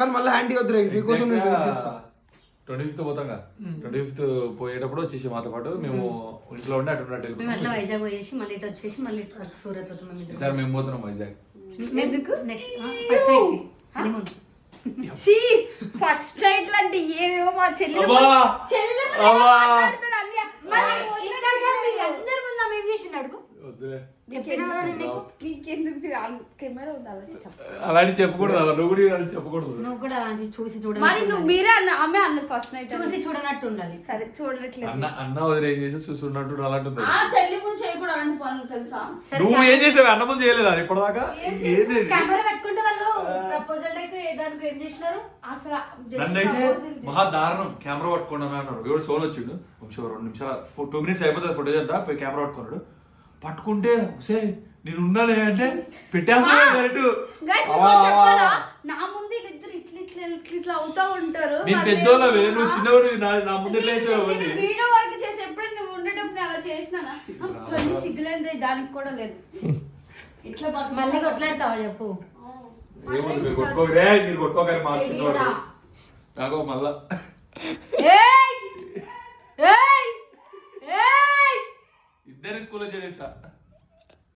కానీ మళ్ళీ హ్యాండ్ వద్దు నీకోసం నేను వెయిట్ చేస్తా. 25th పోతాంగా 25th పోయేటప్పుడు వచ్చేసి మాతో పాటు మేము ఇంట్లో ఉండి అటు మేము అట్లా వైజాగ్ పోయేసి మళ్ళీ ఇటు వచ్చేసి మళ్ళీ సూరత్ అవుతాం. సార్ మేము పోతున్నాం వైజాగ్. ఎందుకు next first night honeymoon. First night అంటే ఏమేమో మా చెల్లి అందరి ముందు ఆమె ఏం చేసింది అడుగు. అలాంటి చెప్పకూడదు అలా నువ్వు కూడా చెప్పకూడదు. నువ్వు కూడా అలాంటి చూసి మరి నువ్వు మీరే ఆమె అన్నది ఫస్ట్ నైట్ చూసి చూడనట్టు ఉండాలి. సరే చూడట్లేదు. అన్న వదిలే ఏం చేసి చూస్తున్నట్టు అలాంటి చెల్లి ముందు చేయకూడదు అలాంటి పనులు తెలుసా. నువ్వు ఏం చేసావు అన్న ముందు చేయలేదా ఇప్పటిదాకా? కెమెరా పెట్టుకుంటే వాళ్ళు ప్రపోజల్ డే దానికి ఏం చేసినారు అసలు. నన్నైతే మహా దారుణం కెమెరా పట్టుకున్నాను అన్నారు. ఎవరు సోల్ వచ్చిండు 2 నిమిషాలు 2 minutes అయిపోతుంది ఫుటేజ్ అంతా. పోయి కెమెరా పట్టుకున్నాడు. పట్టుకుంటే సే నేను ఉన్నానే అంటే పెట్టేస్తాను. నా ముందు ఇద్దరు ఇట్లా అవుతా ఉంటారు. నేను పెద్దోళ్ళవే నువ్వు చిన్నవాడు నా ముందు వీడియో వరకు చేసి ఎప్పుడైనా నువ్వు ఉండేటప్పుడు అలా చేసినానా? సిగ్గులేదు దానికి కూడా లేదు. ఇట్లా మళ్ళీ కొట్లాడతావా చెప్పు. ఏముంది మీరు కొట్టుకోకరే మీరు కొట్టుకోకరే మార్చుకుంటాడు నాకు మళ్ళా ఇద్దరు స్కూల్లో చేరేసా.